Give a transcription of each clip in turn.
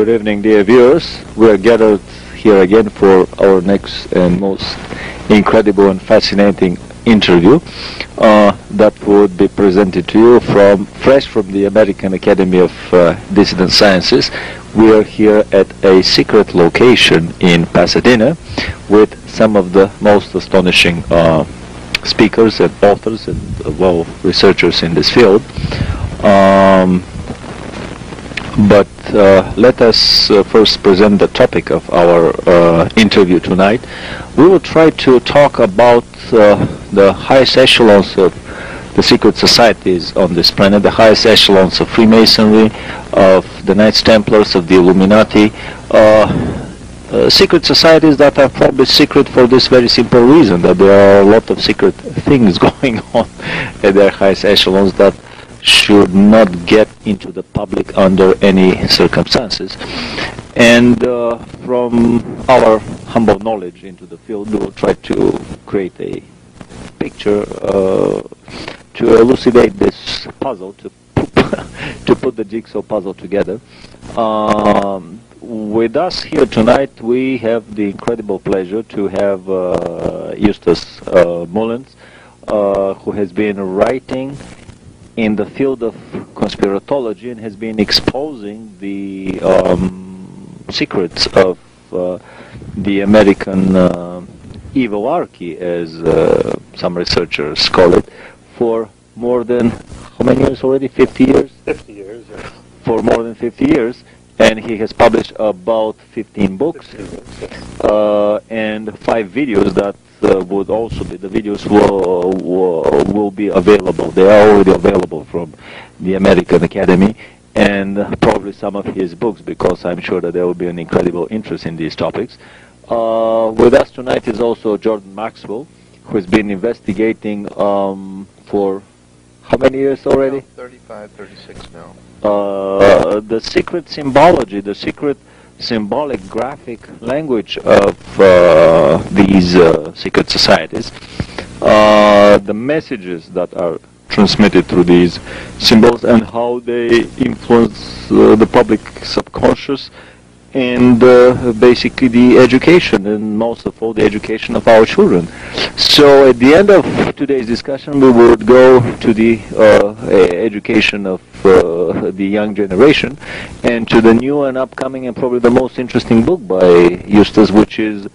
Good evening, dear viewers. We are gathered here again for our next and most incredible and fascinating interview that would be presented to you fresh from the American Academy of Dissident Sciences. We are here at a secret location in Pasadena with some of the most astonishing speakers and authors and researchers in this field. But let us first present the topic of our interview tonight. We will try to talk about the highest echelons of the secret societies on this planet, the highest echelons of Freemasonry, of the Knights Templars, of the Illuminati, secret societies that are probably secret for this very simple reason, that there are a lot of secret things going on at their highest echelons that should not get into the public under any circumstances. And from our humble knowledge into the field, we will try to create a picture to elucidate this puzzle, to put the jigsaw puzzle together. With us here tonight, we have the incredible pleasure to have Eustace Mullins, who has been writing in the field of conspiratology and has been exposing the secrets of the American evilarchy, as some researchers call it, for more than, how many years already? 50 years? 50 years, yes. For more than 50 years. And he has published about 15 books, 15 books, yes. And 5 videos that would also be, the videos will be available. They are already available from the American Academy, and probably some of his books, because I'm sure that there will be an incredible interest in these topics. With us tonight is also Jordan Maxwell, who has been investigating for how many years already? 35, 36 now. The secret symbology, the secret symbolic graphic language of these secret societies, the messages that are transmitted through these symbols and how they influence the public subconscious, and basically the education, and most of all the education of our children. So at the end of today's discussion, we would go to the education of the young generation, and to the new and upcoming and probably the most interesting book by Eustace, which is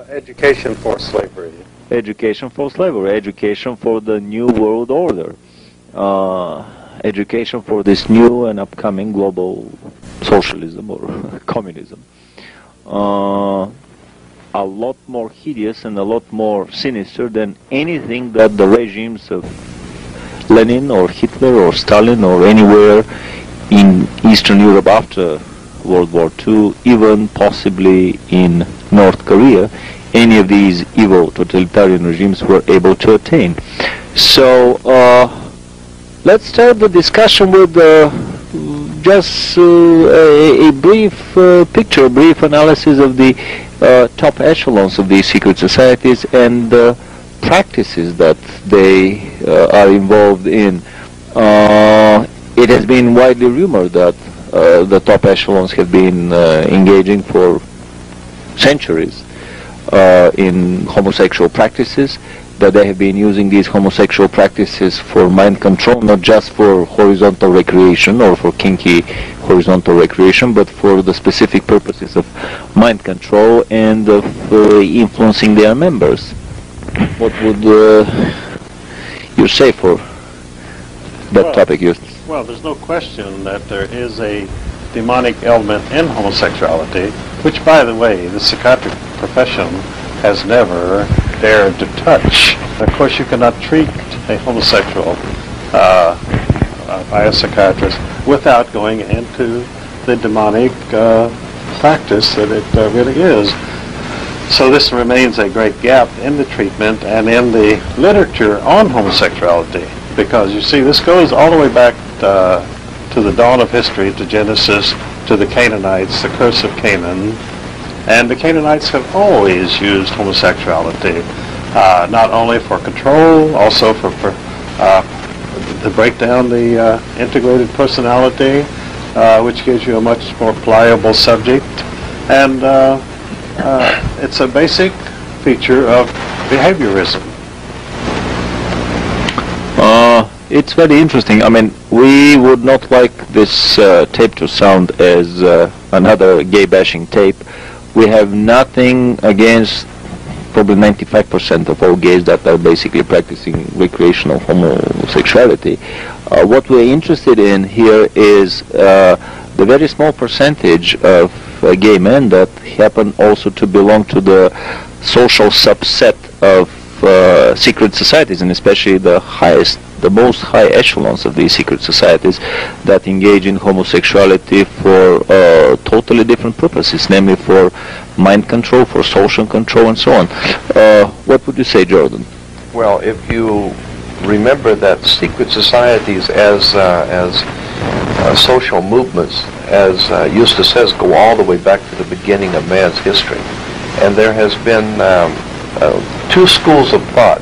Education for Slavery. Education for Slavery, Education for the New World Order, Education for this new and upcoming global socialism or communism. A lot more hideous and a lot more sinister than anything that the regimes of Lenin or Hitler or Stalin or anywhere in Eastern Europe after World War II, even possibly in North Korea, any of these evil totalitarian regimes were able to attain. So let's start the discussion with just a brief picture, a brief analysis of the top echelons of these secret societies and the practices that they are involved in. It has been widely rumored that the top echelons have been engaging for centuries in homosexual practices, that they have been using these homosexual practices for mind control, not just for horizontal recreation or for kinky horizontal recreation, but for the specific purposes of mind control and of influencing their members. What would you say for that topic, Eustace? Well, there's no question that there is a demonic element in homosexuality, which, by the way, the psychiatric profession has never dared to touch. Of course, you cannot treat a homosexual by a psychiatrist without going into the demonic practice that it really is. So this remains a great gap in the treatment and in the literature on homosexuality, because you see, this goes all the way back to the dawn of history, to Genesis, to the Canaanites, the curse of Canaan. And the Canaanites have always used homosexuality, not only for control, also for to break down the integrated personality, which gives you a much more pliable subject. And it's a basic feature of behaviorism. It's very interesting. I mean, we would not like this tape to sound as another gay bashing tape. We have nothing against probably 95% of all gays that are basically practicing recreational homosexuality. What we're interested in here is the very small percentage of gay men that happen also to belong to the social subset of secret societies, and especially the most high echelons of these secret societies that engage in homosexuality for totally different purposes, namely for mind control, for social control, and so on. What would you say, Jordan? Well, if you remember that secret societies as social movements, as Eustace says, go all the way back to the beginning of man's history. And there has been two schools of thought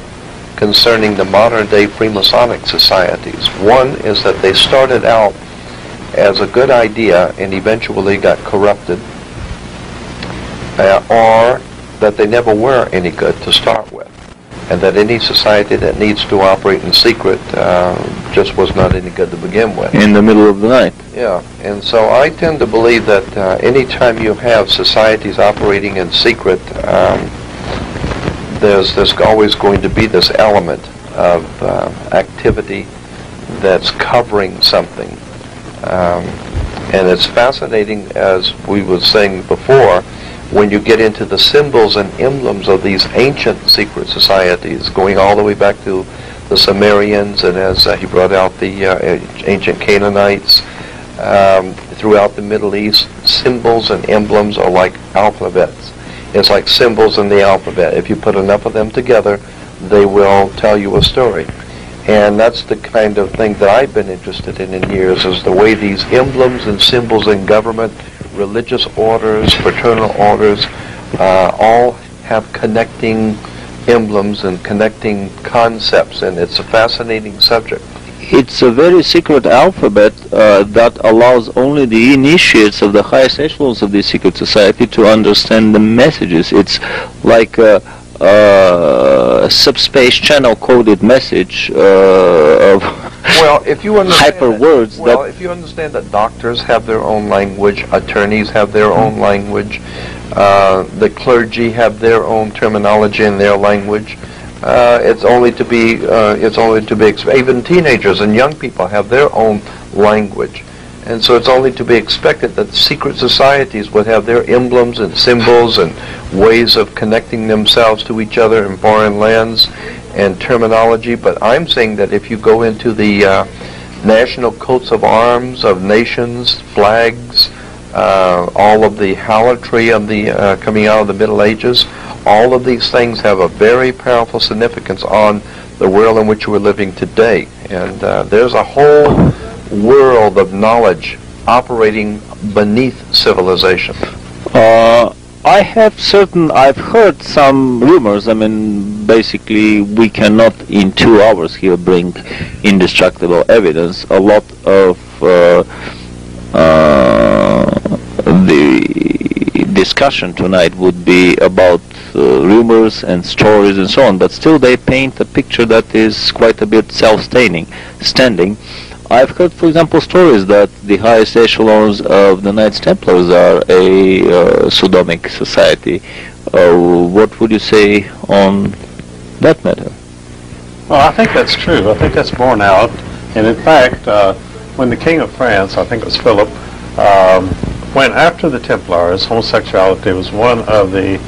concerning the modern-day Freemasonic societies. One is that they started out as a good idea and eventually got corrupted, or that they never were any good to start with, and that any society that needs to operate in secret just was not any good to begin with. In the middle of the night. Yeah, and so I tend to believe that anytime you have societies operating in secret, there's always going to be this element of activity that's covering something. And it's fascinating, as we were saying before, when you get into the symbols and emblems of these ancient secret societies, going all the way back to the Sumerians, and as he brought out the ancient Canaanites, throughout the Middle East, symbols and emblems are like alphabets. It's like symbols in the alphabet. If you put enough of them together, they will tell you a story. And that's the kind of thing that I've been interested in years, is the way these emblems and symbols in government, religious orders, fraternal orders, all have connecting emblems and connecting concepts, and it's a fascinating subject. It's a very secret alphabet that allows only the initiates of the highest echelons of the secret society to understand the messages. It's like a subspace channel coded message of if you understand hyper words. If you understand that doctors have their own language, attorneys have their own language, the clergy have their own terminology in their language. It's only to be even teenagers and young people have their own language, and so it's only to be expected that secret societies would have their emblems and symbols and ways of connecting themselves to each other in foreign lands and terminology. But I'm saying that if you go into the national coats of arms of nations, flags, all of the harlotry of the coming out of the Middle Ages, all of these things have a very powerful significance on the world in which we're living today. And there's a whole world of knowledge operating beneath civilization. I've heard some rumors. I mean, basically, we cannot in 2 hours here bring indestructible evidence. A lot of the discussion tonight would be about rumors and stories and so on, but still they paint a picture that is quite a bit self-standing. I've heard, for example, stories that the highest echelons of the Knights Templars are a sodomic society. What would you say on that matter? Well, I think that's true. I think that's borne out. And in fact, when the King of France, I think it was Philip, went after the Templars, homosexuality was one of the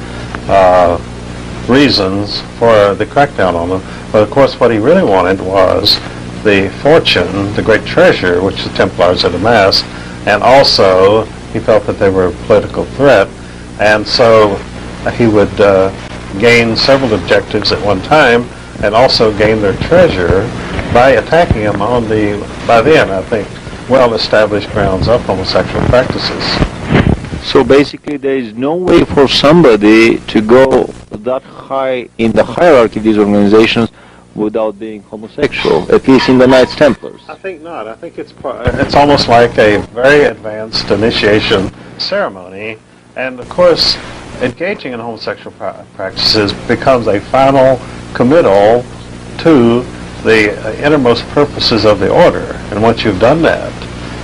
reasons for the crackdown on them. But of course what he really wanted was the fortune, the great treasure which the Templars had amassed, and also he felt that they were a political threat, and so he would gain several objectives at one time and also gain their treasure by attacking them on the, by then I think, well-established grounds of homosexual practices. So basically there is no way for somebody to go that high in the hierarchy of these organizations without being homosexual, at least in the Knights Templars. I think not. I think it's almost like a very advanced initiation ceremony, and of course, engaging in homosexual practices becomes a final committal to the innermost purposes of the order. And once you've done that,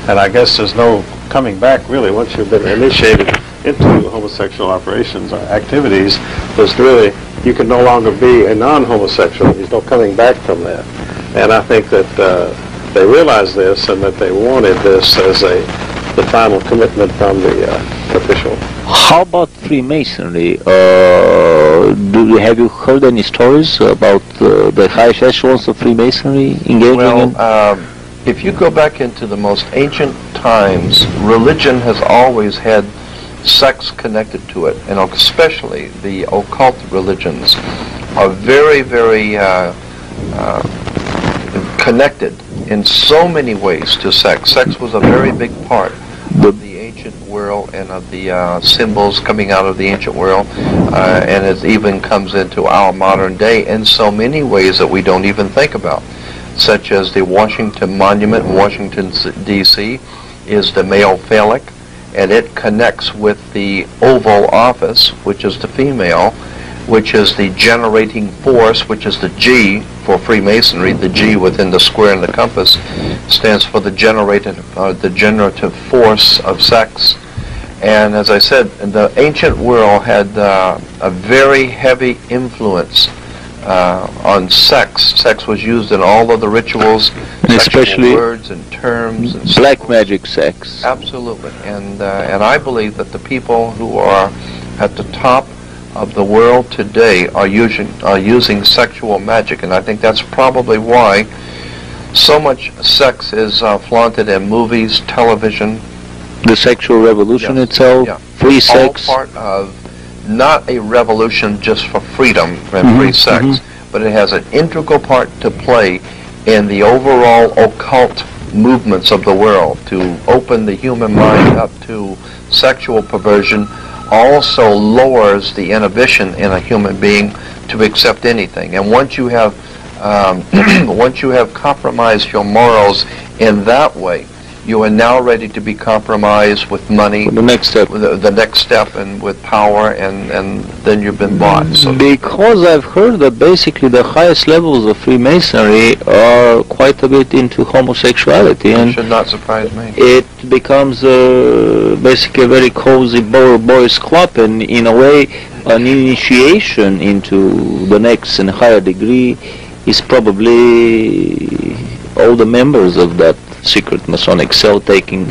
and I guess there's no coming back really once you've been initiated into homosexual operations or activities, there's really, you can no longer be a non-homosexual. There's no coming back from that. And I think that they realized this and that they wanted this as the final commitment from the official. How about Freemasonry? Have you heard any stories about the highest echelons of Freemasonry engaging in? Well, if you go back into the most ancient times, religion has always had sex connected to it, and especially the occult religions are very, very connected in so many ways to sex. Sex was a very big part of the ancient world and of the symbols coming out of the ancient world, and it even comes into our modern day in so many ways that we don't even think about, such as the Washington Monument in Washington, D.C. is the male phallic, and it connects with the Oval Office, which is the female, which is the generating force, which is the G for Freemasonry. The G within the square and the compass stands for the generative force of sex. And as I said, the ancient world had a very heavy influence on sex. Sex was used in all of the rituals, especially words and terms and black magic sex. Absolutely, and I believe that the people who are at the top of the world today are using sexual magic, and I think that's probably why so much sex is flaunted in movies, television. The sexual revolution itself, free sex. All part of not a revolution just for freedom and free sex, but it has an integral part to play in the overall occult movements of the world to open the human mind up to sexual perversion. Also lowers the inhibition in a human being to accept anything. And once you have compromised your morals in that way, you are now ready to be compromised with money, the next step, the next step, and with power, and then you've been bought. So because I've heard that basically the highest levels of Freemasonry are quite a bit into homosexuality, and it should not surprise me. It becomes basically a very cozy boys club, and in a way, an initiation into the next and higher degree is probably all the members of that secret Masonic cell taking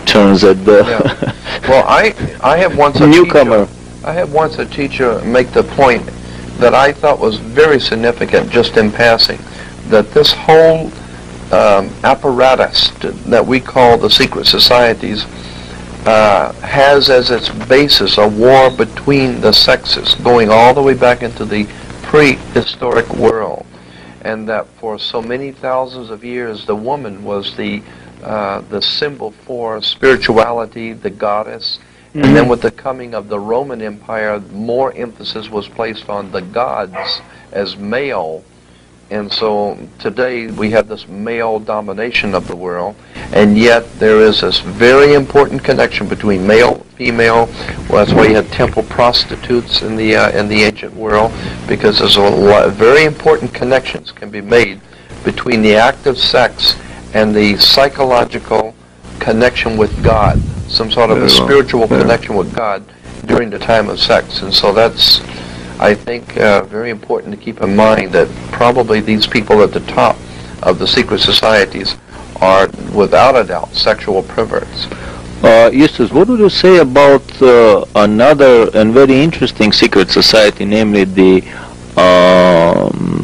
turns at the Well, I have once a newcomer. I had once a teacher make the point that I thought was very significant, just in passing, that this whole apparatus that we call the secret societies has as its basis a war between the sexes, going all the way back into the prehistoric world. And that for so many thousands of years, the woman was the symbol for spirituality, the goddess. And then with the coming of the Roman Empire, more emphasis was placed on the gods as male. And so today we have this male domination of the world, and yet there is this very important connection between male, female. Well, that's why you had temple prostitutes in the ancient world, because there's a lot, very important connections can be made between the act of sex and the psychological connection with God, some sort of a spiritual connection with God during the time of sex. And so that's, I think, very important to keep in mind that probably these people at the top of the secret societies are, without a doubt, sexual perverts. Justus, what would you say about another and very interesting secret society, namely the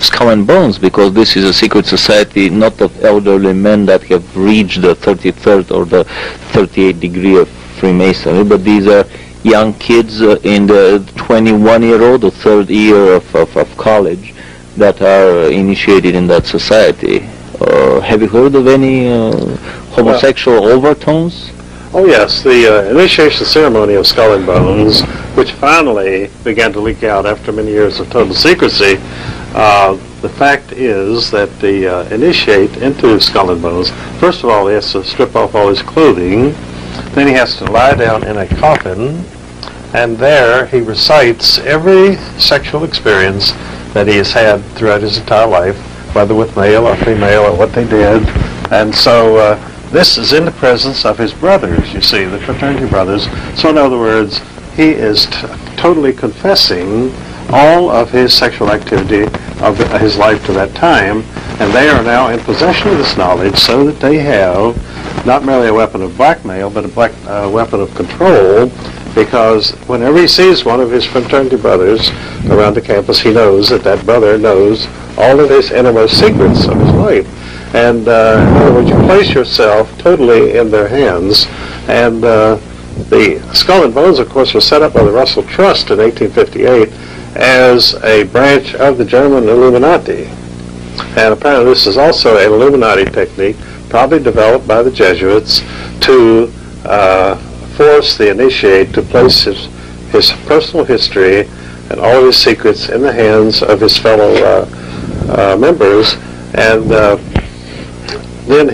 Skull and Bones, because this is a secret society not of elderly men that have reached the 33rd or the 38th degree of Freemasonry, but these are young kids in the 21-year-old, the third year of college, that are initiated in that society. Have you heard of any homosexual overtones? Oh yes, the initiation ceremony of Skull and Bones, which finally began to leak out after many years of total secrecy. The fact is that the initiate into Skull and Bones, first of all, he has to strip off all his clothing, then he has to lie down in a coffin, and there he recites every sexual experience that he has had throughout his entire life, whether with male or female or what they did. And so this is in the presence of his brothers, you see, the fraternity brothers. So in other words, he is totally confessing all of his sexual activity of his life to that time, and they are now in possession of this knowledge so that they have not merely a weapon of blackmail, but a weapon of control, because whenever he sees one of his fraternity brothers around the campus, he knows that that brother knows all of his innermost secrets of his life. And in other words, you place yourself totally in their hands. And the Skull and Bones, of course, was set up by the Russell Trust in 1858 as a branch of the German Illuminati. And apparently this is also an Illuminati technique, probably developed by the Jesuits, to force the initiate to place his personal history and all of his secrets in the hands of his fellow members. And then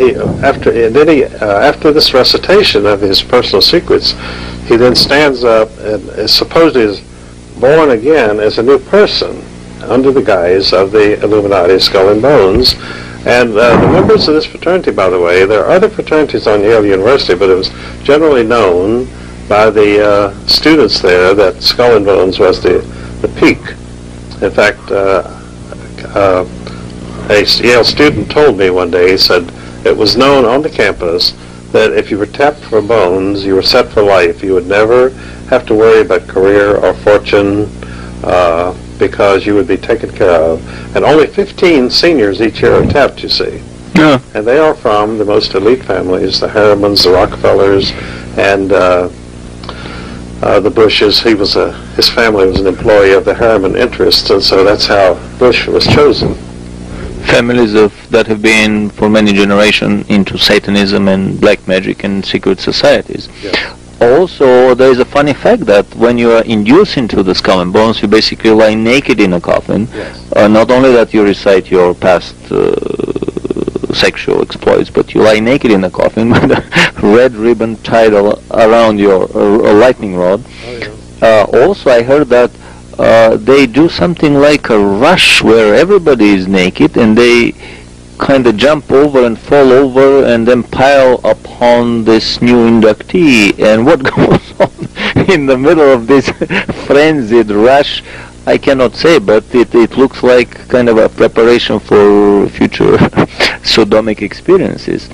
after this recitation of his personal secrets, he then stands up and is supposedly born again as a new person under the guise of the Illuminati Skull and Bones. And the members of this fraternity, by the way, there are other fraternities on Yale University, but it was generally known by the students there that Skull and Bones was the peak. In fact, a Yale student told me one day, he said, it was known on the campus that if you were tapped for bones, you were set for life. You would never have to worry about career or fortune, because you would be taken care of. And only 15 seniors each year are tapped, you see. Yeah. And they are from the most elite families, the Harrimans, the Rockefellers, and the Bushes. His family was an employee of the Harriman interests, and so that's how Bush was chosen. Families that have been for many generations into Satanism and black magic and secret societies. Yes. Also, there is a funny fact that when you are induced into the Skull and Bones, you basically lie naked in a coffin. Yes. Not only that you recite your past sexual exploits, but you lie naked in a coffin with a red ribbon tied around your lightning rod. Oh, yeah. Also, I heard that they do something like a rush where everybody is naked and they kind of jump over and fall over and then pile upon this new inductee. And what goes on in the middle of this frenzied rush, I cannot say, but it looks like kind of a preparation for future sodomic experiences.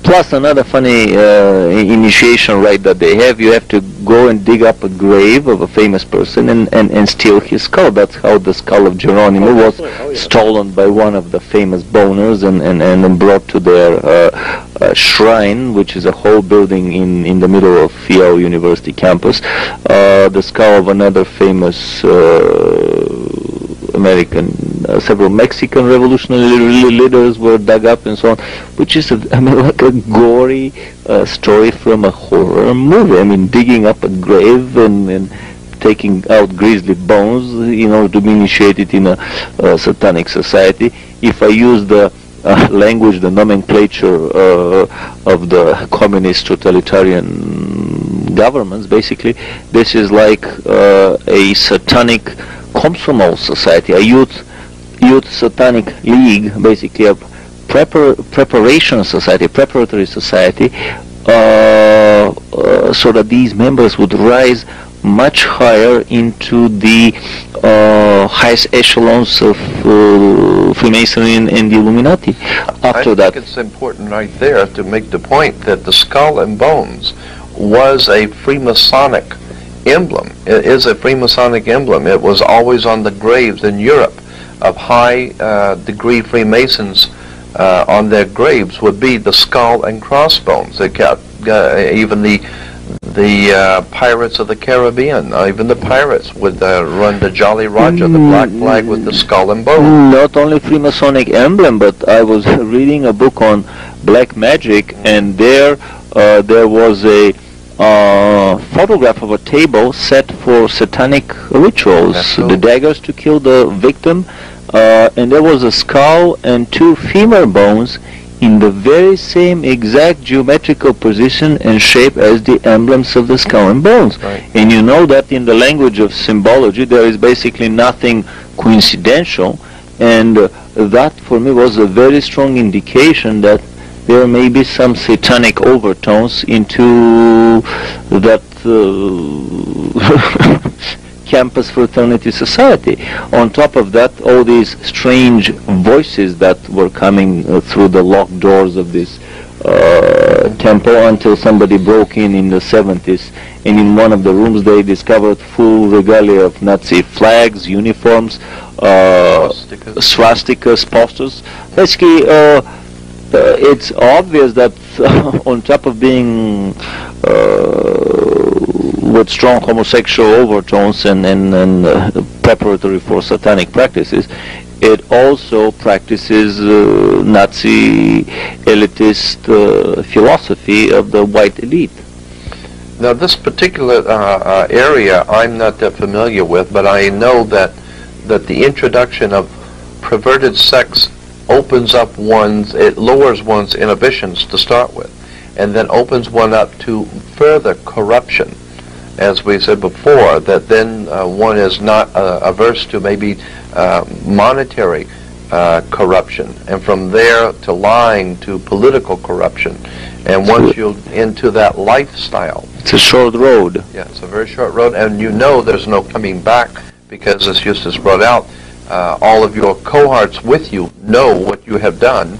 Plus another funny initiation rite that they have, you have to go and dig up a grave of a famous person and steal his skull. That's how the skull of Geronimo was stolen by one of the famous boners and then brought to their shrine, which is a whole building in the middle of Yale University campus. The skull of another famous several Mexican revolutionary leaders were dug up and so on, which is like a gory story from a horror movie. Digging up a grave and taking out grisly bones in order to be initiated in a satanic society. If I use the language, the nomenclature of the communist totalitarian governments, basically, this is like a satanic Komsomol society, a youth satanic league, basically a preparation society, preparatory society, so that these members would rise much higher into the highest echelons of Freemasonry and the Illuminati. I think it's important right there to make the point that the Skull and Bones was a Freemasonic emblem. It is a Freemasonic emblem. It was always on the graves in Europe of high degree Freemasons. On their graves would be the skull and crossbones. They kept even the pirates of the Caribbean, even the pirates would run the Jolly Roger, the black flag with the skull and bones. Not only Freemasonic emblem, but I was reading a book on black magic, and there there was a photograph of a table set for satanic rituals, the daggers to kill the victim, and there was a skull and two femur bones in the very same exact geometrical position and shape as the emblems of the skull and bones. Right. And you know that in the language of symbology there is basically nothing coincidental, and that for me was a very strong indication that there may be some satanic overtones into that campus fraternity society. On top of that, all these strange voices that were coming through the locked doors of this temple until somebody broke in the 70s, and in one of the rooms they discovered full regalia of Nazi flags, uniforms, swastikas, posters. Basically, it's obvious that on top of being with strong homosexual overtones and preparatory for satanic practices, it also practices Nazi elitist philosophy of the white elite. Now, this particular area I'm not that familiar with, but I know that the introduction of perverted sex opens up it lowers one's inhibitions to start with, and then opens one up to further corruption. As we said before, that then one is not averse to maybe monetary corruption, and from there to lying, to political corruption. And once you're into that lifestyle, it's a short road. Yeah, it's a very short road, and you know there's no coming back, because as Eustace brought out, all of your cohorts with you know what you have done,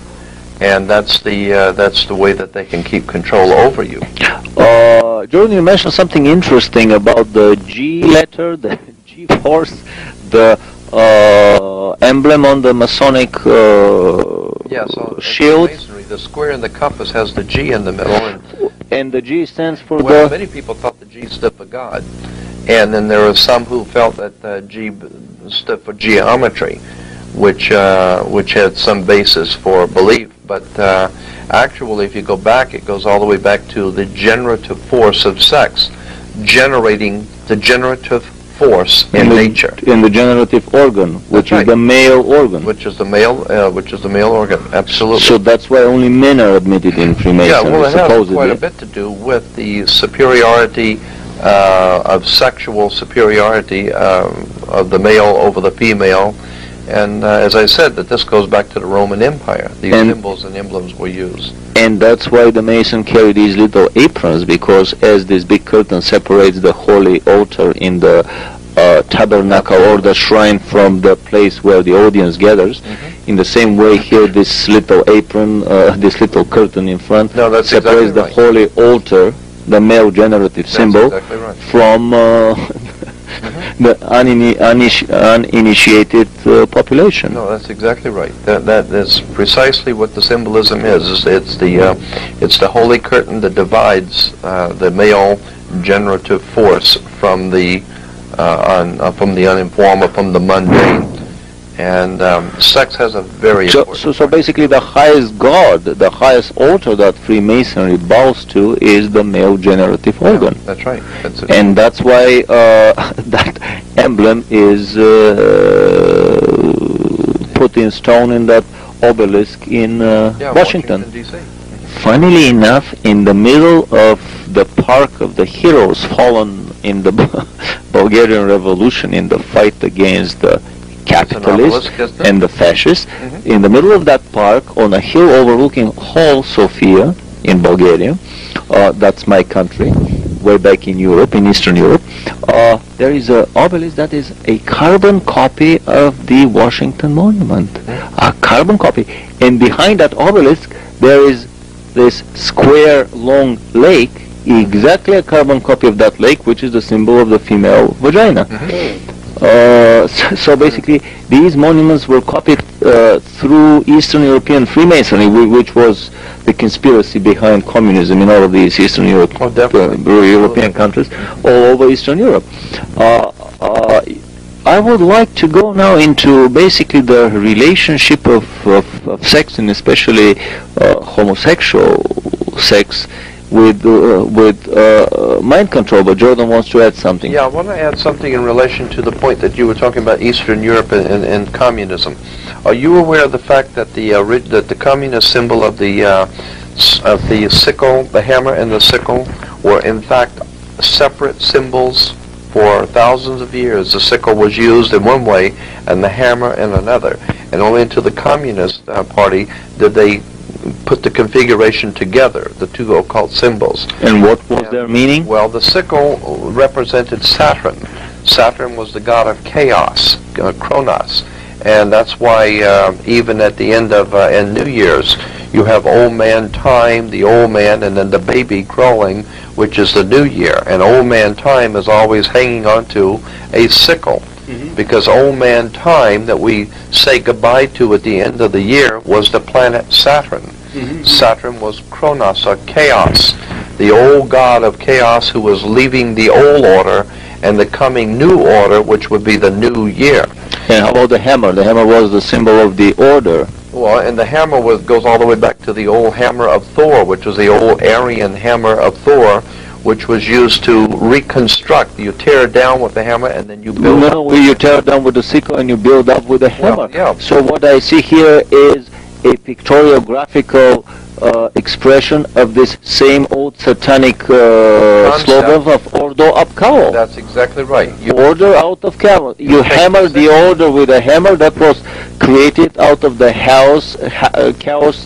and that's the way that they can keep control over you. Jordan, you mentioned something interesting about the G letter, the G force, the emblem on the Masonic shield. Masonry, the square in the compass has the G in the middle, and the G stands for many people thought the G stood for God, and then there were some who felt that the G stood for geometry, which had some basis for belief. But actually, if you go back, it goes all the way back to the generative force of sex, generating the generative force in nature. In the generative organ, which is the male organ. Which is the male organ, absolutely. So that's why only men are admitted in Freemasonry, yeah, well, it supposedly. has quite a bit to do with the superiority of sexual superiority of the male over the female. And as I said, that this goes back to the Roman Empire. These symbols and emblems were used. And that's why the Mason carry these little aprons, because as this big curtain separates the holy altar in the tabernacle or the shrine from the place where the audience gathers, in the same way here this little apron, this little curtain in front separates the holy altar, the male generative symbol, from the uninitiated population. No, that's exactly right. That is precisely what the symbolism is. It's the holy curtain that divides the male generative force from the uninformed, or from the mundane. And sex has a very important so basically the highest god, the highest altar that Freemasonry bows to is the male generative organ. That's right. That's it. And that's why that emblem is put in stone in that obelisk in Washington. D.C. Funnily enough, in the middle of the Park of the Heroes fallen in the Bulgarian Revolution, in the fight against the capitalists and the fascists, in the middle of that park, on a hill overlooking whole Sofia in Bulgaria, that's my country, way back in Europe, in Eastern Europe, there is an obelisk that is a carbon copy of the Washington Monument. A carbon copy. And behind that obelisk, there is this square, long lake, exactly a carbon copy of that lake, which is the symbol of the female vagina. So basically, these monuments were copied through Eastern European Freemasonry, which was the conspiracy behind communism in all of these Eastern European countries, all over Eastern Europe. I would like to go now into basically the relationship of sex, and especially homosexual sex, mind control, but Jordan wants to add something. Yeah, I want to add something in relation to the point that you were talking about Eastern Europe and communism. Are you aware of the fact that the communist symbol of the sickle, the hammer and the sickle, were in fact separate symbols for thousands of years? The sickle was used in one way and the hammer in another. And only until the Communist Party did they put the configuration together, the two occult symbols. And what was their meaning? Well, the sickle represented Saturn. Saturn was the god of chaos, Kronos. And that's why even at the end of in New Year's, you have old man time, the old man, and then the baby crawling, which is the new year. And old man time is always hanging on to a sickle. Because old man time that we say goodbye to at the end of the year was the planet Saturn. Saturn was Kronos, or chaos, the old god of chaos who was leaving the old order and the coming new order, which would be the new year. And how about the hammer? The hammer was the symbol of the order. Well, and the hammer goes all the way back to the old hammer of Thor, which was the old Aryan hammer of Thor, which was used to reconstruct. You tear it down with the hammer and then you build up. No, you tear it down with the sickle and you build up with the hammer. Well, yeah. So what I see here is a pictorial graphical expression of this same old satanic slogan of Ordo ab Chaos. That's exactly right. Order out of chaos. You hammer the order with a hammer that was created out of the chaos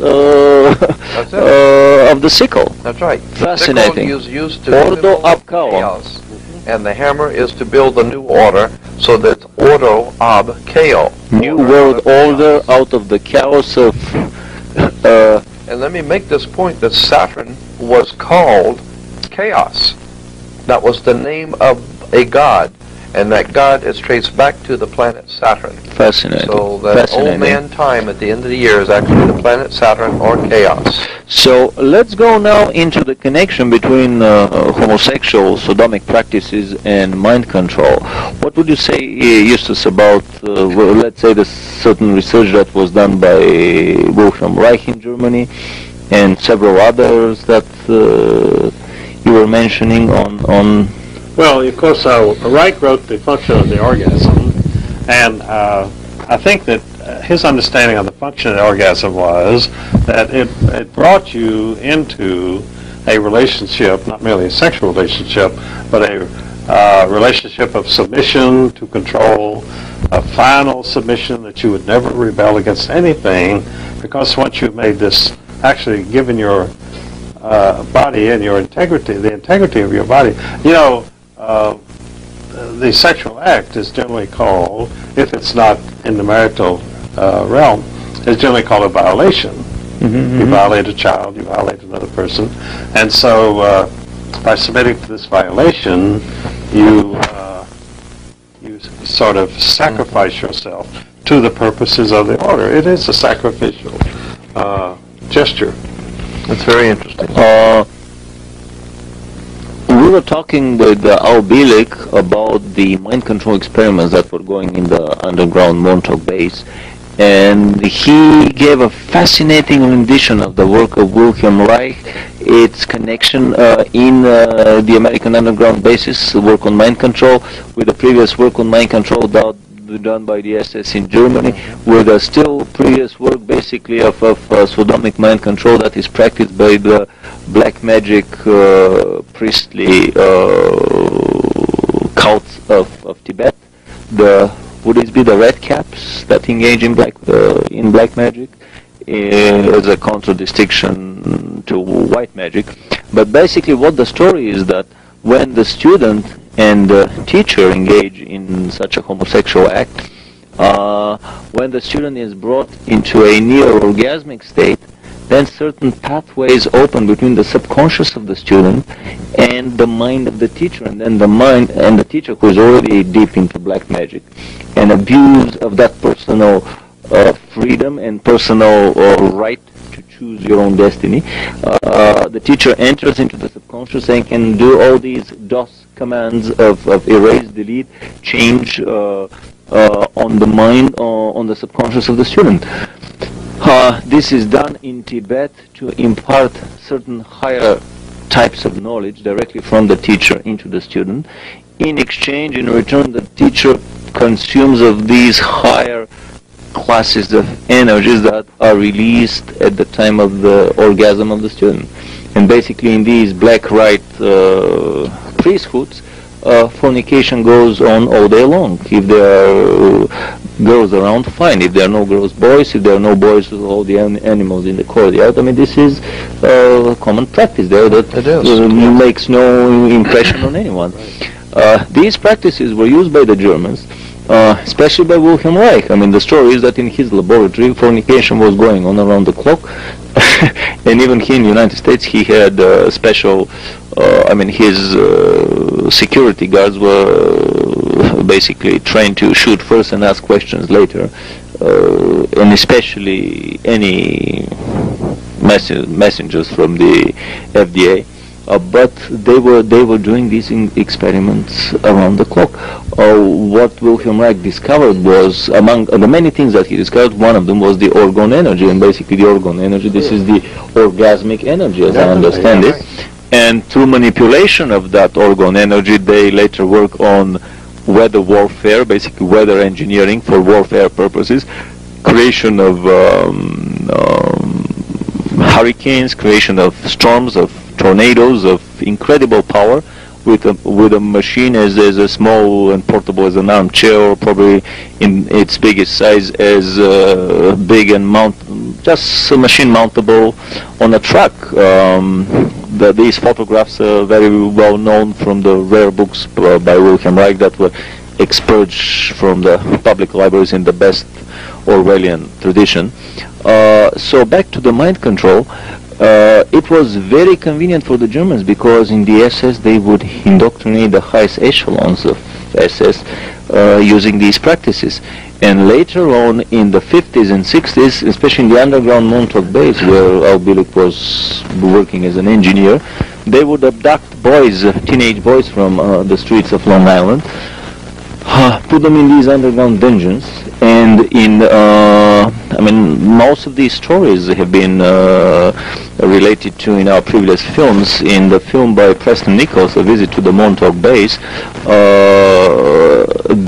of the sickle. That's right. Fascinating. The sickle is used to Ordo ab chaos, Chaos. and the hammer is to build a new order, so that Ordo ab Chaos. New world order out of the chaos of and let me make this point that Saturn was called Chaos. That was the name of a god, and that god is traced back to the planet Saturn. Fascinating. So that old man time at the end of the year is actually the planet Saturn, or Chaos. So let's go now into the connection between homosexual sodomic practices and mind control. What would you say, Justus, about, let's say, the certain research that was done by Wilhelm Reich in Germany and several others that you were mentioning on Well, of course, Reich wrote The Function of the Orgasm, and I think that his understanding of the function of the orgasm was that it brought you into a relationship, not merely a sexual relationship, but a relationship of submission to control, a final submission that you would never rebel against anything, because once you've made this, actually given your body and your integrity, the integrity of your body, you know, the sexual act is generally called, if it's not in the marital realm, is generally called a violation. You violate a child, you violate another person, and so by submitting to this violation, you sort of sacrifice yourself to the purposes of the order. It is a sacrificial gesture. That's very interesting. We were talking with Al Bilik about the mind control experiments that were going in the underground Montauk base, and he gave a fascinating rendition of the work of Wilhelm Reich, its connection in the American underground bases, work on mind control, with the previous work on mind control done by the SS in Germany, with a still previous work basically of sodomic mind control that is practiced by the black magic priestly cults of Tibet. Would it be the red caps that engage in black magic as a contradistinction to white magic? But basically what the story is that when the student and the teacher engage in such a homosexual act, when the student is brought into a near-orgasmic state, then certain pathways open between the subconscious of the student and the mind of the teacher, and then the mind and the teacher, who is already deep into black magic, and abuse of that personal freedom and personal right to choose your own destiny. The teacher enters into the subconscious and can do all these DOS commands of erase, delete, change on the mind, on the subconscious of the student. This is done in Tibet to impart certain higher types of knowledge directly from the teacher into the student. In exchange, in return, the teacher consumes of these higher classes of energies that are released at the time of the orgasm of the student. And basically in these black right priesthoods, fornication goes on all day long. If there are girls around, fine. If there are no girls, boys. If there are no boys, all the animals in the courtyard. I mean, this is a common practice there that makes no impression on anyone. These practices were used by the Germans, especially by Wilhelm Reich. I mean, the story is that in his laboratory, fornication was going on around the clock. And even here in the United States, he had special, his security guards were basically trained to shoot first and ask questions later, and especially any messengers from the FDA. But they were doing these experiments around the clock. What Wilhelm Reich discovered was, among the many things that he discovered, one of them was the orgone energy. And basically the orgone energy, this is the orgasmic energy, as I understand it. And through manipulation of that orgone energy, they later work on weather warfare, basically weather engineering for warfare purposes, creation of hurricanes, creation of storms, of tornadoes of incredible power, with a machine as small and portable as an armchair, or probably in its biggest size as big and just a machine mountable on a truck. These photographs are very well known from the rare books by Wilhelm Reich that were expurged from the public libraries in the best Orwellian tradition. So back to the mind control. It was very convenient for the Germans, because in the SS they would indoctrinate the highest echelons of SS using these practices. And later on in the 50s and 60s, especially in the underground Montauk base where Al Bielek was working as an engineer, they would abduct boys, teenage boys from the streets of Long Island, put them in these underground dungeons, and in most of these stories have been related to in our previous films. In the film by Preston Nichols, A Visit to the Montauk Base,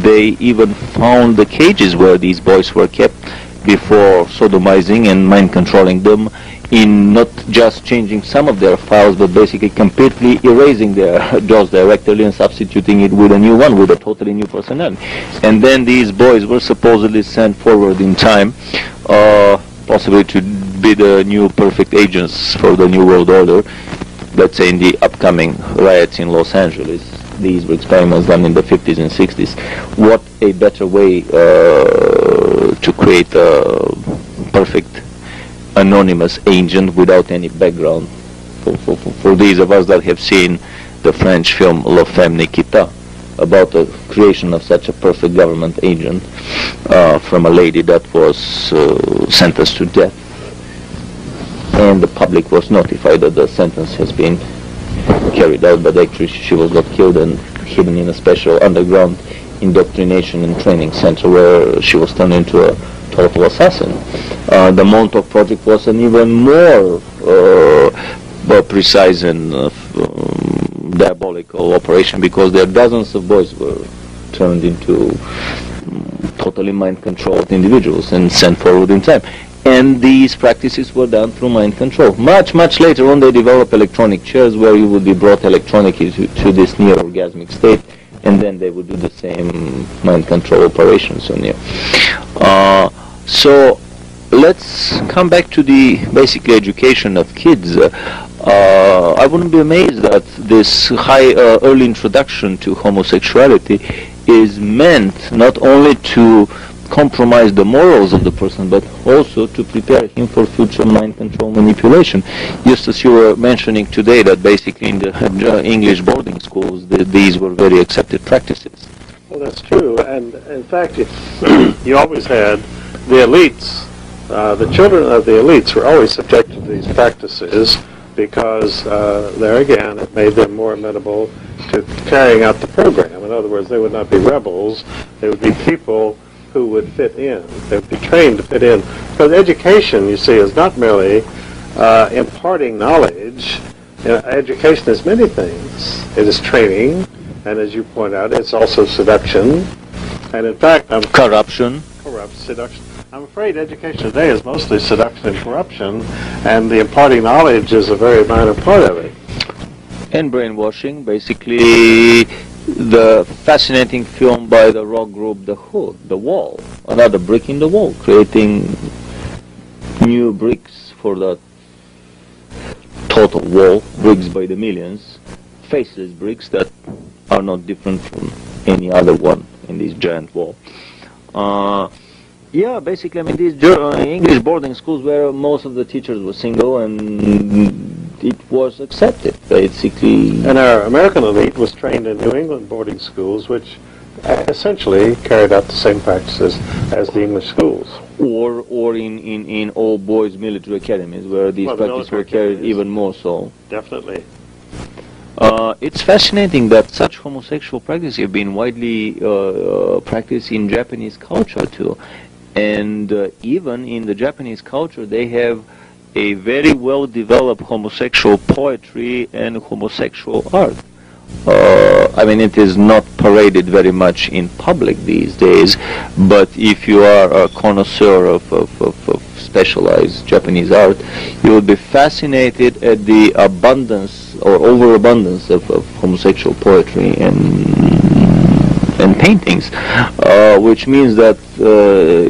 they even found the cages where these boys were kept before sodomizing and mind controlling them, in not just changing some of their files, but basically completely erasing their DOS directory and substituting it with a new one, with a totally new personality. And then these boys were supposedly sent forward in time, possibly to be the new perfect agents for the New World Order, let's say in the upcoming riots in Los Angeles. These were experiments done in the 50s and 60s. What a better way to create a perfect anonymous agent without any background. For these of us that have seen the French film La Femme Nikita, about the creation of such a perfect government agent from a lady that was sentenced to death, and the public was notified that the sentence has been carried out, but actually she was not killed and hidden in a special underground indoctrination and training center where she was turned into a total assassin. The Montauk Project was an even more precise and diabolical operation, because there dozens of boys were turned into totally mind-controlled individuals and sent forward in time. And these practices were done through mind control. Much, much later on, they developed electronic chairs where you would be brought electronically to this near-orgasmic state, and then they would do the same mind control operations on you. So let's come back to the basic education of kids. I wouldn't be amazed that this high early introduction to homosexuality is meant not only to compromise the morals of the person, but also to prepare him for future mind control manipulation. Just as you were mentioning today, that basically in the English boarding schools, these were very accepted practices. Well, that's true, and in fact, you always had the elites, the children of the elites were always subjected to these practices, because there again, it made them more amenable to carrying out the program. In other words, they would not be rebels, they would be people who would fit in. They would be trained to fit in. Because education, you see, is not merely imparting knowledge, Education is many things. It is training, and as you point out, it's also seduction. And in fact, Corruption. Seduction. I'm afraid education today is mostly seduction and corruption, and the imparting knowledge is a very minor part of it. And brainwashing, basically the fascinating film by the rock group The Who, The Wall, another brick in the wall, creating new bricks for that total wall, bricks by the millions, faceless bricks that are not different from any other one in this giant wall. Yeah, basically, I mean, these English boarding schools where most of the teachers were single, and it was accepted, basically. And our American elite was trained in New England boarding schools, which essentially carried out the same practices as the English schools. Or in all boys military academies, where these practices were carried even more so. Definitely. It's fascinating that such homosexual practices have been widely practiced in Japanese culture too. And even in the Japanese culture, they have a very well-developed homosexual poetry and homosexual art. I mean, it is not paraded very much in public these days, but if you are a connoisseur of specialized Japanese art, you will be fascinated at the abundance or overabundance of homosexual poetry and paintings, which means that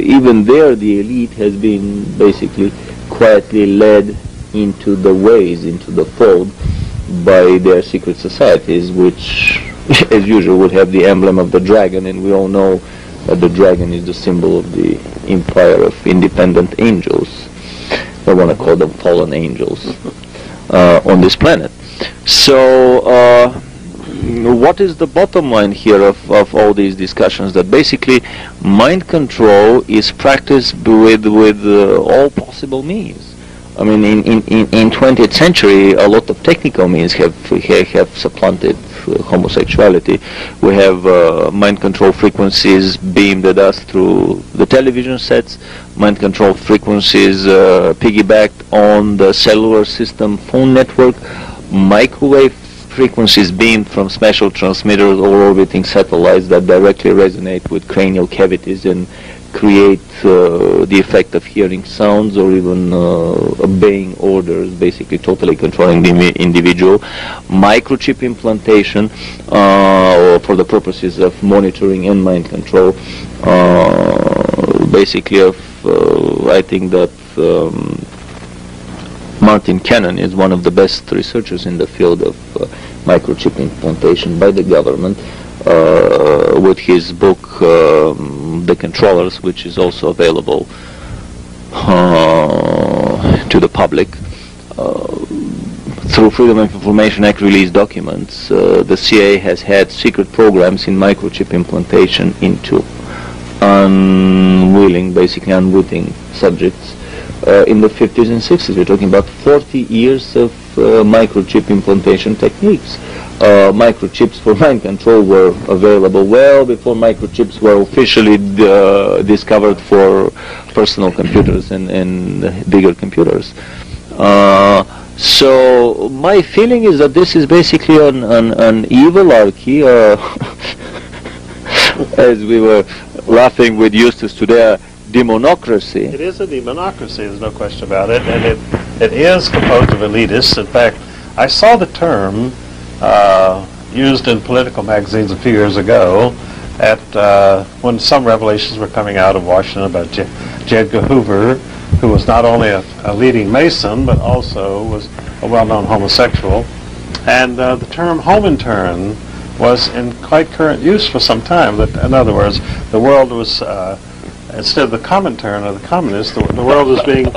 even there the elite has been basically quietly led into the ways, into the fold, by their secret societies, which as usual would have the emblem of the dragon, and we all know that the dragon is the symbol of the empire of independent angels. I want to call them fallen angels on this planet. So what is the bottom line here of all these discussions? That basically mind control is practiced with all possible means. I mean, in 20th century, a lot of technical means have supplanted homosexuality. We have mind control frequencies beamed at us through the television sets, mind control frequencies piggybacked on the cellular system phone network, microwave frequencies beamed from special transmitters or orbiting satellites that directly resonate with cranial cavities and create the effect of hearing sounds or even obeying orders, basically totally controlling the individual. Microchip implantation for the purposes of monitoring and mind control. Basically, I think that Martin Cannon is one of the best researchers in the field of microchip implantation by the government, with his book The Controllers, which is also available to the public. Through Freedom of Information Act release documents, the CIA has had secret programs in microchip implantation into basically unwitting subjects. In the 50s and 60s, we're talking about 40 years of microchip implantation techniques. Microchips for mind control were available well before microchips were officially discovered for personal computers and bigger computers. So my feeling is that this is basically an evilarchy, as we were laughing with Eustace today, demonocracy. It is a demonocracy, there's no question about it, and it is composed of elitists. In fact, I saw the term used in political magazines a few years ago when some revelations were coming out of Washington about J. Edgar Hoover, who was not only a leading Mason, but also was a well-known homosexual. And the term home intern was in quite current use for some time. That, in other words, the world was, instead of the Comintern or the communists, the world was being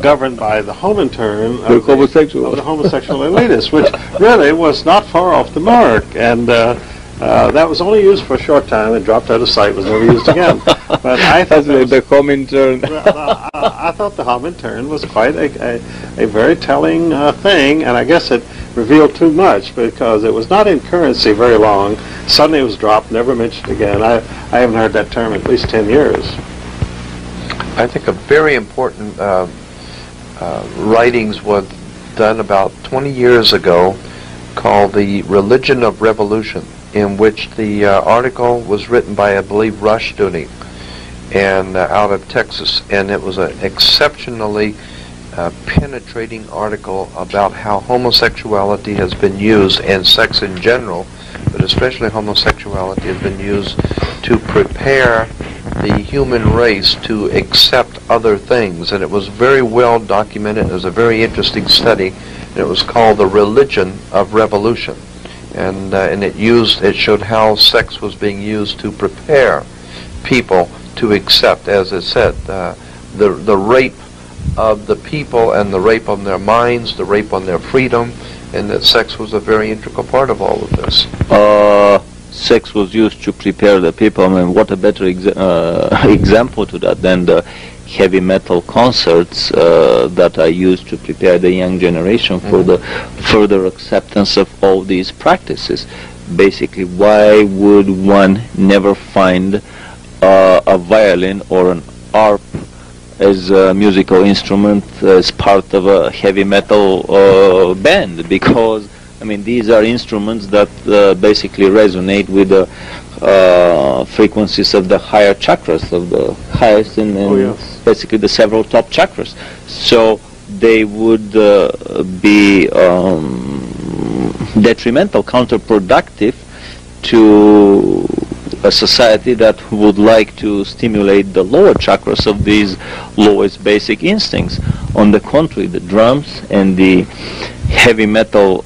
governed by the home intern of the homosexual elitists, which really was not far off the mark. And that was only used for a short time and dropped out of sight, was never used again. But I thought the Comintern. I thought the home intern was quite a very telling thing, and I guess it revealed too much because it was not in currency very long. Suddenly it was dropped, never mentioned again. I haven't heard that term in at least 10 years. I think a very important writings was done about 20 years ago called The Religion of Revolution, in which the article was written by, I believe, Rushdoony, and out of Texas, and it was an exceptionally penetrating article about how homosexuality has been used, and sex in general, but especially homosexuality, has been used to prepare the human race to accept other things. And it was very well documented. It was a very interesting study. And it was called The Religion of Revolution. And it showed how sex was being used to prepare people to accept, as it said, the rape of the people and the rape on their minds, the rape on their freedom, and that sex was a very integral part of all of this. Sex was used to prepare the people. I mean, what a better example to that than the heavy metal concerts that are used to prepare the young generation for the further acceptance of all these practices. Basically, why would one never find a violin or an harp as a musical instrument as part of a heavy metal band? Because, I mean, these are instruments that basically resonate with the frequencies of the higher chakras, of the highest and basically the several top chakras. So they would be detrimental, counterproductive to a society that would like to stimulate the lower chakras of these lowest basic instincts. On the contrary, the drums and the heavy metal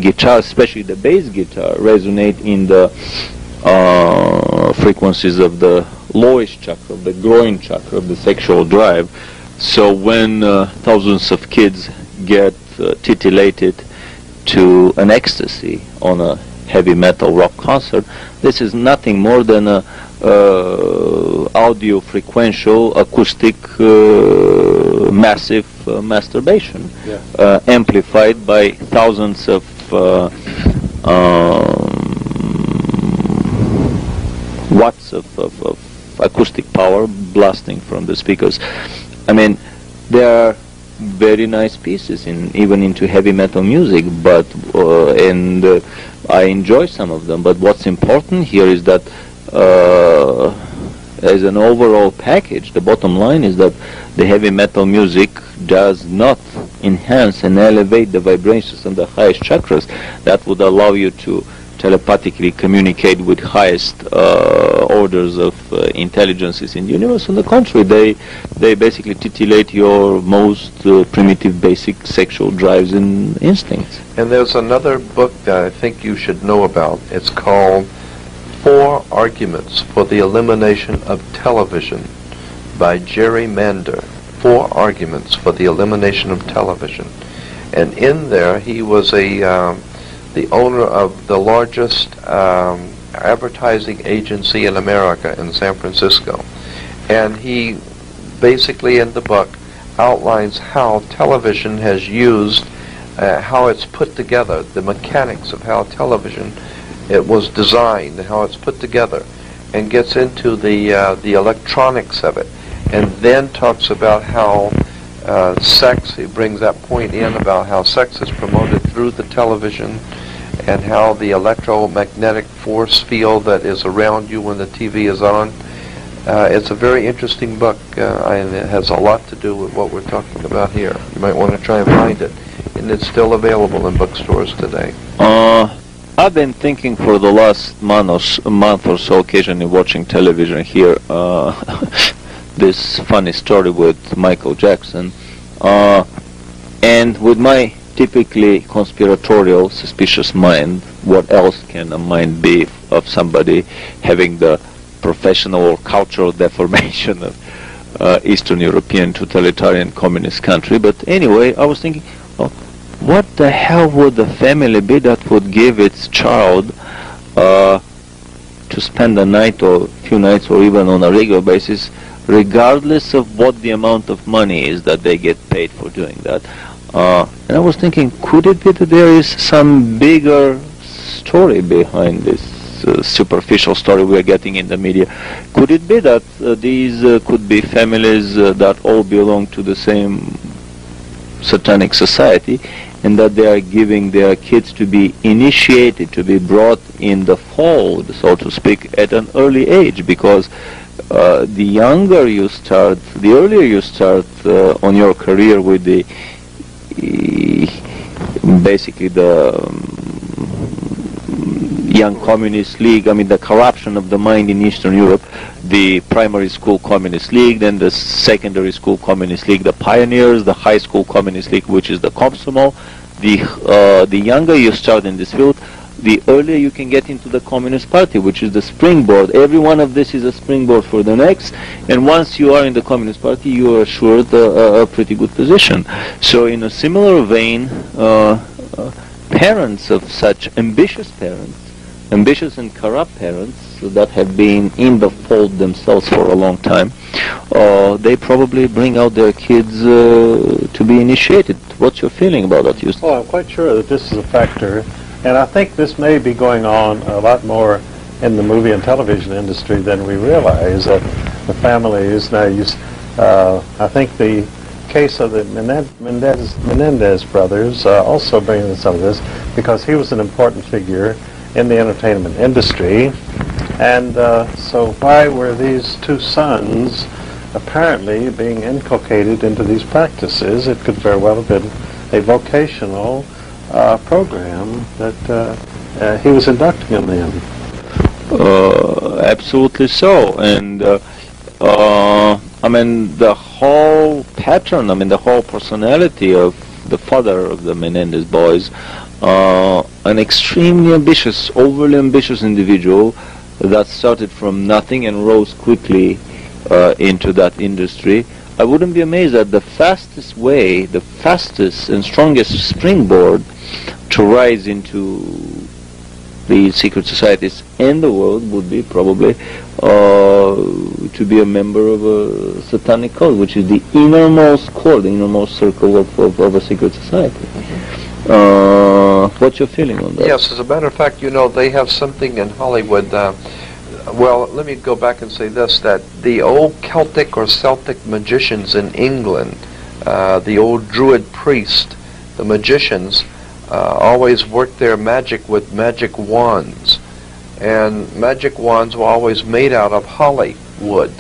guitar, especially the bass guitar, resonate in the frequencies of the lowest chakra, of the groin chakra, of the sexual drive. So when thousands of kids get titillated to an ecstasy on a heavy metal rock concert, this is nothing more than a audio frequential acoustic massive masturbation, amplified by thousands of watts of acoustic power blasting from the speakers. I mean, there are very nice pieces even into heavy metal music, but I enjoy some of them. But what's important here is that as an overall package, the bottom line is that the heavy metal music does not enhance and elevate the vibrations of the highest chakras that would allow you to telepathically communicate with highest orders of intelligences in the universe. On the contrary, they basically titillate your most primitive basic sexual drives and instincts. And there's another book that I think you should know about. It's called 4 Arguments for the Elimination of Television by Jerry Mander. 4 Arguments for the Elimination of Television. And in there, he was the owner of the largest advertising agency in America, in San Francisco. And he basically in the book outlines how television has used, how it's put together, the mechanics of how television it was designed and how it's put together, and gets into the electronics of it, and then talks about how sex, he brings that point in about how sex is promoted through the television, and how the electromagnetic force field that is around you when the TV is on. It's a very interesting book, and it has a lot to do with what we're talking about here. You might want to try and find it, and it's still available in bookstores today. I've been thinking for the last month or so, occasionally watching television here, this funny story with Michael Jackson, and with my typically conspiratorial, suspicious mind, what else can a mind be of somebody having the professional or cultural deformation of Eastern European totalitarian communist country? But anyway, I was thinking, well, what the hell would the family be that would give its child to spend a night or a few nights or even on a regular basis, regardless of what the amount of money is that they get paid for doing that? And I was thinking, could it be that there is some bigger story behind this superficial story we are getting in the media? Could it be that these could be families that all belong to the same satanic society, and that they are giving their kids to be initiated, to be brought in the fold, so to speak, at an early age, because the younger you start, the earlier you start on your career with the basically the young communist league, I mean the corruption of the mind in Eastern Europe, the primary school communist league, then the secondary school communist league, the pioneers, the high school communist league, which is the Komsomol. The younger you start in this field, the earlier you can get into the Communist Party, which is the springboard. Every one of this is a springboard for the next, and once you are in the Communist Party, you are assured a pretty good position. So in a similar vein, parents of such ambitious parents, ambitious and corrupt parents that have been in the fold themselves for a long time, they probably bring out their kids to be initiated. What's your feeling about that, Houston? Well, I'm quite sure that this is a factor, and I think this may be going on a lot more in the movie and television industry than we realize, that the families, now I think the case of the Menendez brothers also brings in some of this, because he was an important figure in the entertainment industry, and so why were these two sons apparently being inculcated into these practices? It could very well have been a vocational program that he was inducting them in. Absolutely so, and I mean the whole pattern, I mean the whole personality of the father of the Menendez boys, an extremely ambitious, overly ambitious individual that started from nothing and rose quickly into that industry. I wouldn't be amazed that the fastest way, the fastest and strongest springboard to rise into the secret societies in the world would be probably to be a member of a satanic cult, which is the innermost core, the innermost circle of a secret society. What's your feeling on that? Yes, as a matter of fact, you know, they have something in Hollywood. Well, let me go back and say this, that the old Celtic or Celtic magicians in England, the old Druid priest, the magicians, always worked their magic with magic wands. And magic wands were always made out of holly wood.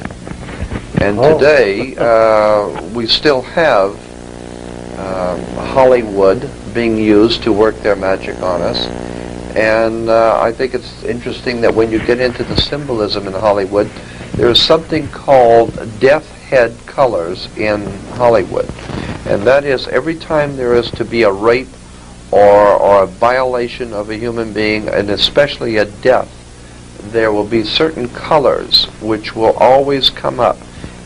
And today, we still have holly wood being used to work their magic on us. And I think it's interesting that when you get into the symbolism in Hollywood, there's something called death head colors in Hollywood. And that is, every time there is to be a rape or a violation of a human being, and especially a death, there will be certain colors which will always come up,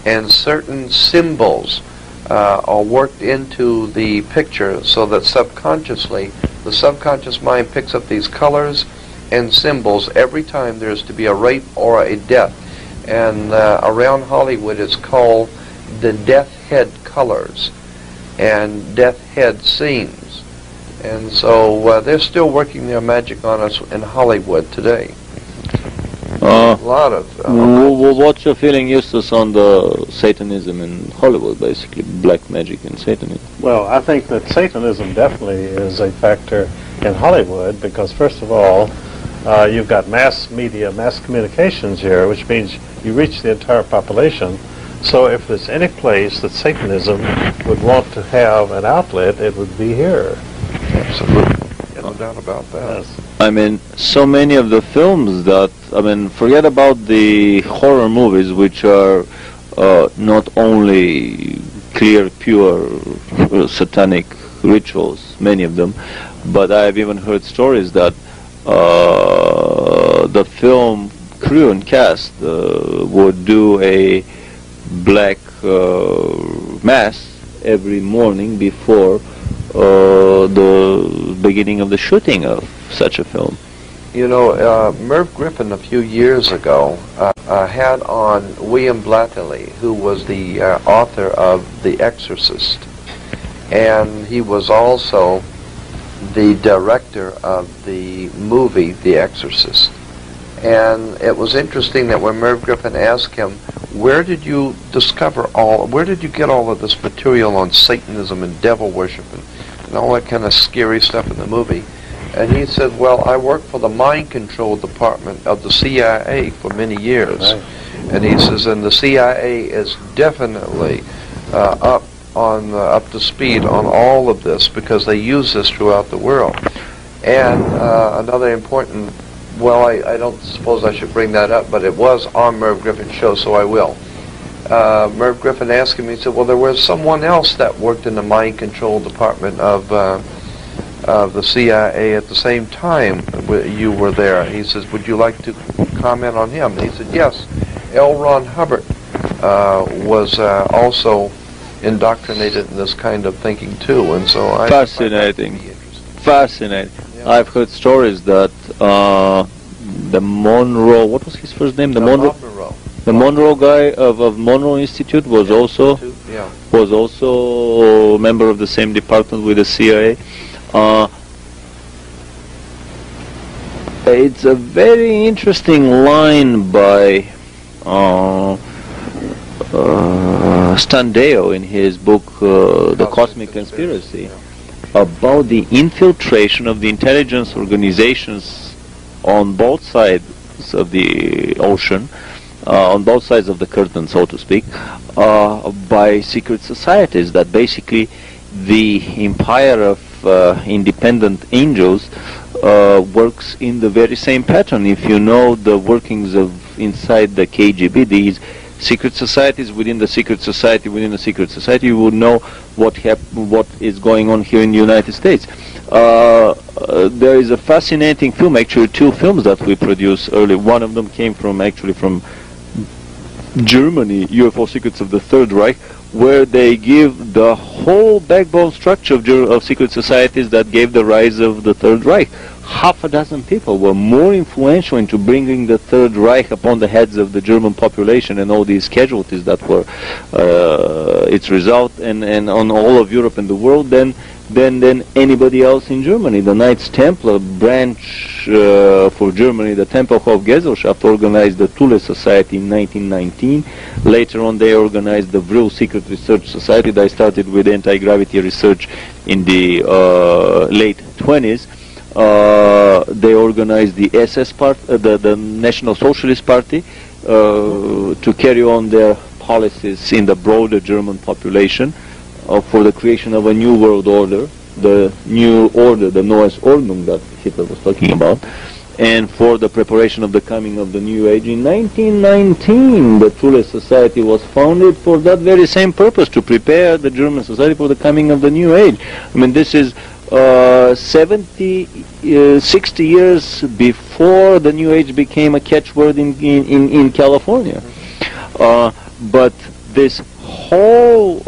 and certain symbols are worked into the picture so that subconsciously the subconscious mind picks up these colors and symbols every time there's to be a rape or a death. And around Hollywood it's called the death head colors and death head scenes. And so they're still working their magic on us in Hollywood today. A lot of... what's your feeling, Eustace, on the Satanism in Hollywood, basically, black magic and Satanism? Well, I think that Satanism definitely is a factor in Hollywood, because first of all, you've got mass media, mass communications here, which means you reach the entire population. So if there's any place that Satanism would want to have an outlet, it would be here. Absolutely. No doubt about that. Yes. I mean, so many of the films that, I mean, forget about the horror movies, which are not only clear, pure satanic rituals, many of them, but I've even heard stories that the film crew and cast would do a black mass every morning before the beginning of the shooting of such a film. You know, Merv Griffin a few years ago had on William Blatterly, who was the author of The Exorcist, and he was also the director of the movie The Exorcist. And it was interesting that when Merv Griffin asked him, where did you get all of this material on Satanism and devil worship and all that kind of scary stuff in the movie? And he said, well, I worked for the mind control department of the CIA for many years. Right. And he says, and the CIA is definitely up to speed on all of this because they use this throughout the world. And another important, well, I don't suppose I should bring that up, but it was on Merv Griffin's show, so I will. Merv Griffin asked him, he said, well, there was someone else that worked in the mind control department of the CIA at the same time you were there. He says, would you like to comment on him? And he said, yes. L. Ron Hubbard was also indoctrinated in this kind of thinking too, and so I fascinating. Yeah. I've heard stories that the Monroe, what was his first name? The Monroe guy of Monroe Institute was also a member of the same department with the CIA. It's a very interesting line by Standeo in his book The Cosmic Conspiracy about the infiltration of the intelligence organizations on both sides of the ocean, on both sides of the curtain, so to speak, by secret societies, that basically the empire of independent angels works in the very same pattern. If you know the workings of inside the KGB, these secret societies within the secret society within the secret society, you would know what is going on here in the United States. There is a fascinating film, actually two films that we produced early. One of them came from Germany, UFO Secrets of the Third Reich, where they give the whole backbone structure of secret societies that gave the rise of the Third Reich. Half a dozen people were more influential into bringing the Third Reich upon the heads of the German population and all these casualties that were its result, and on all of Europe and the world than anybody else in Germany. The Knights Templar branch for Germany, the Tempelhof-Gesellschaft, organized the Thule Society in 1919. Later on they organized the Vril Secret Research Society. They started with anti-gravity research in the late 20s. They organized the SS part, the National Socialist Party, to carry on their policies in the broader German population for the creation of a new world order, the new order, the Neues Ordnung that Hitler was talking about, and for the preparation of the coming of the new age. In 1919, the Thule Society was founded for that very same purpose, to prepare the German society for the coming of the new age. I mean, this is 60 years before the New Age became a catchword in California. But this whole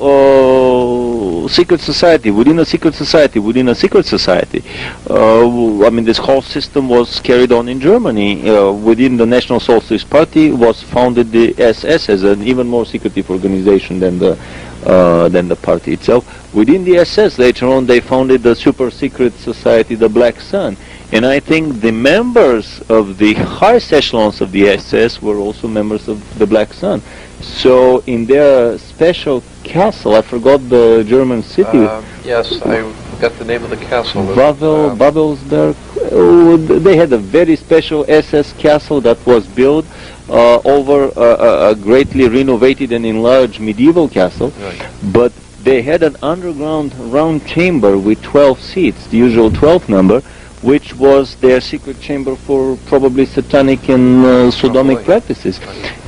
secret society within a secret society within a secret society, I mean, this whole system was carried on in Germany. Within the National Socialist Party was founded the SS as an even more secretive organization than the party itself. Within the SS, later on, they founded the super secret society, the Black Sun. And I think the members of the highest echelons of the SS were also members of the Black Sun. So in their special castle, I forgot the German city. Yes, I forgot the name of the castle. Babelsberg. They had a very special SS castle that was built over a greatly renovated and enlarged medieval castle. Right. But they had an underground round chamber with 12 seats, the usual 12th number, which was their secret chamber for probably satanic and sodomic practices.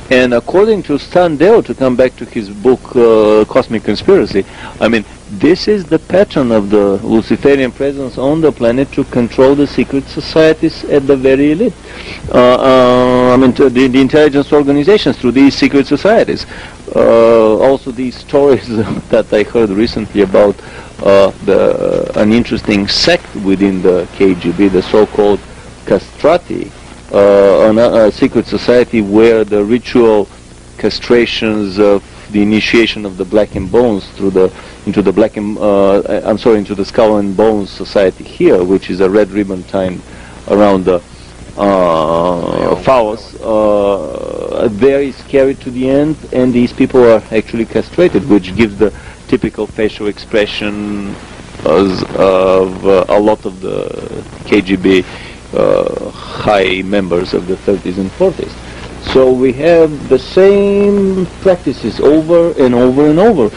And according to Standeo, to come back to his book Cosmic Conspiracy, I mean, this is the pattern of the Luciferian presence on the planet to control the secret societies at the very elite. I mean, to the intelligence organizations through these secret societies. Also, these stories that I heard recently about an interesting sect within the KGB, the so-called castrati, a secret society where the ritual castrations of the initiation of the black and bones into the Skull and Bones Society here, which is a red ribbon tied around the phallus there is carried to the end, and these people are actually castrated, which gives the typical facial expression of a lot of the KGB high members of the 30s and 40s. So we have the same practices over and over and over.